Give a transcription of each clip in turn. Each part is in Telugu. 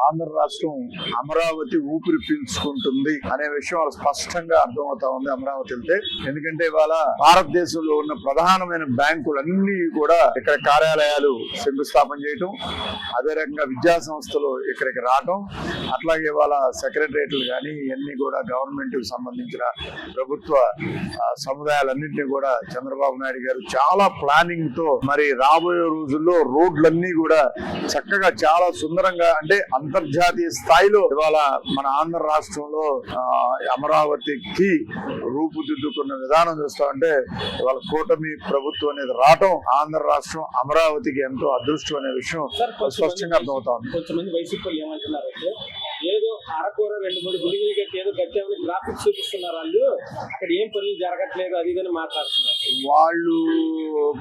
ఆంధ్ర రాష్ట్రం అమరావతి ఊపిరి పీల్చుకుంటుంది అనే విషయం వాళ్ళకి స్పష్టంగా అర్థమవుతా ఉంది అమరావతి వెళ్తే. ఎందుకంటే ఇవాళ భారతదేశంలో ఉన్న ప్రధానమైన బ్యాంకులన్నీ కూడా ఇక్కడ కార్యాలయాలు శంకుస్థాపన చేయటం, అదే రకంగా విద్యా సంస్థలు ఇక్కడికి రావటం, అట్లాగే ఇవాళ సెక్రటరియట్లు కానీ ఇవన్నీ కూడా గవర్నమెంట్ కి సంబంధించిన ప్రభుత్వ సముదాయాలన్నింటినీ కూడా చంద్రబాబు నాయుడు గారు చాలా ప్లానింగ్ తో మరి రాబోయే రోజుల్లో రోడ్లన్నీ కూడా చక్కగా చాలా సుందరంగా, అంటే అంతర్జాతీయ స్థాయిలో ఇవాళ మన ఆంధ్ర రాష్ట్రంలో అమరావతికి రూపుదిద్దుకున్న విధానం చూస్తామంటే ఇవాళ కూటమి ప్రభుత్వం అనేది రావటం ఆంధ్ర రాష్ట్రం అమరావతికి ఎంతో అదృష్టం అనే విషయం స్పష్టంగా అర్థమవుతా ఉంది. కొంతమంది వైసీపీ ఏమంటున్నారంటే ఏదో అరకూర 2-3 బిల్డింగ్లు కట్టి ఏదో కట్టామని గ్రాఫిక్స్ చూపిస్తున్నారు, వాళ్ళు అక్కడ ఏం పనులు జరగట్లేదు అది ఇదని మాట్లాడుతున్నారు. వాళ్ళు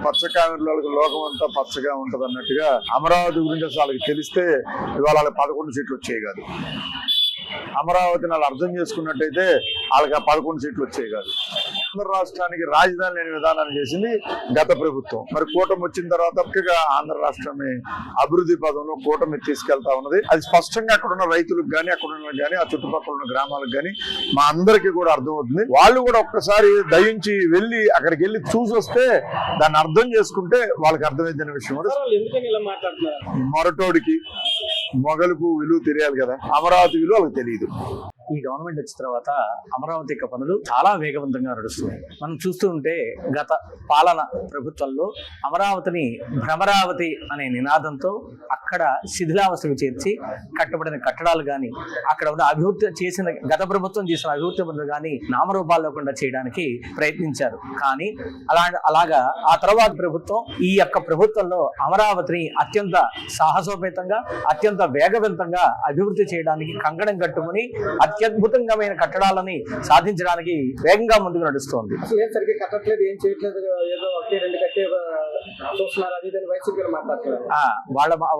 పచ్చకామెర్లకు లోకం అంతా పచ్చగా ఉంటది అన్నట్టుగా అమరావతి గురించి అసలు వాళ్ళకి తెలిస్తే ఇవాళ వాళ్ళకి 11 సీట్లు వచ్చేవి కాదు. అమరావతిని వాళ్ళు అర్థం చేసుకున్నట్టయితే వాళ్ళకి 11 సీట్లు వచ్చేవి కాదు. ఆంధ్ర రాష్ట్రానికి రాజధాని లేని విధానాన్ని చేసింది గత ప్రభుత్వం. మరి కూటమి వచ్చిన తర్వాత చక్కగా ఆంధ్ర రాష్ట్రాన్ని అభివృద్ధి పదంలో కూటమి తీసుకెళ్తా ఉన్నది. అది స్పష్టంగా అక్కడ ఉన్న రైతులకు కానీ అక్కడ ఉన్న కానీ ఆ చుట్టుపక్కల ఉన్న గ్రామాలకు కానీ మా అందరికీ కూడా అర్థమవుతుంది. వాళ్ళు కూడా ఒక్కసారి దయించి వెళ్ళి అక్కడికి వెళ్ళి చూసి వస్తే దాన్ని అర్థం చేసుకుంటే వాళ్ళకి అర్థమైందనే విషయం కూడా. మొరటోడికి మొగలుకు విలువ తెలియాలి కదా, అమరావతి విలువ వాళ్ళకి తెలియదు. ఈ గవర్నమెంట్ వచ్చిన తర్వాత అమరావతి యొక్క పనులు చాలా వేగవంతంగా నడుస్తున్నాయి. మనం చూస్తూ ఉంటే గత పాలన ప్రభుత్వంలో అమరావతిని భ్రమరావతి అనే నినాదంతో అక్కడ శిథిలావస్థకు చేర్చి కట్టబడిన కట్టడాలు కానీ అక్కడ ఉన్న అభివృద్ధి చేసిన గత ప్రభుత్వం చేసిన అభివృద్ధి పనులు కానీ నామరూపాలు లేకుండా చేయడానికి ప్రయత్నించారు. కానీ అలాగా ఆ తర్వాత ప్రభుత్వం ఈ యొక్క ప్రభుత్వంలో అమరావతిని అత్యంత సాహసోపేతంగా అత్యంత వేగవంతంగా అభివృద్ధి చేయడానికి కంకణం కట్టుకుని అత్యద్భుతమైన కట్టడాలని సాధించడానికి వేగంగా ముందుకు నడుస్తోంది. అసలు ఏం సరిగ్గా కట్టట్లేదు, ఏం చేయట్లేదు, ఏదో 1-2 కట్టే చూస్తున్నారు అది వైసీపీ మాట్లాడుతున్నారు.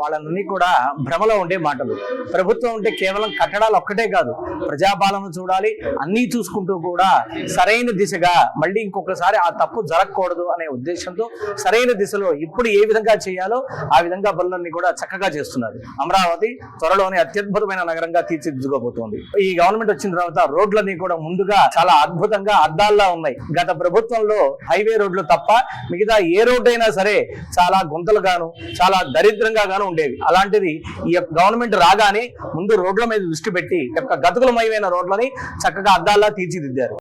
వాళ్ళన్నీ కూడా భ్రమలో ఉండే మాటలు. ప్రభుత్వం ఉంటే కేవలం కట్టడాలు ఒక్కటే కాదు, ప్రజాపాలన చూడాలి, అన్నీ చూసుకుంటూ కూడా సరైన దిశగా మళ్ళీ ఇంకొకసారి ఆ తప్పు జరగకూడదు అనే ఉద్దేశంతో సరైన దిశలో ఇప్పుడు ఏ విధంగా చేయాలో ఆ విధంగా పనులన్నీ కూడా చక్కగా చేస్తున్నారు. అమరావతి త్వరలోనే అత్యద్భుతమైన నగరంగా తీర్చిదిద్దుకోబోతోంది. ఈ గవర్నమెంట్ వచ్చిన తర్వాత రోడ్లన్నీ కూడా ముందుగా చాలా అద్భుతంగా అద్దాల్లా ఉన్నాయి. గత ప్రభుత్వంలో హైవే రోడ్లు తప్ప మిగతా ఏ రోడ్డు అయినా సరే చాలా గుంతలుగాను చాలా దరిద్రంగా గాను ఉండేవి. అలాంటిది ఈ గవర్నమెంట్ రాగానే ముందు రోడ్ల మీద దృష్టి పెట్టి యొక్క గతుకులమయమైన రోడ్లని చక్కగా అద్దాల్లా తీర్చిదిద్దారు.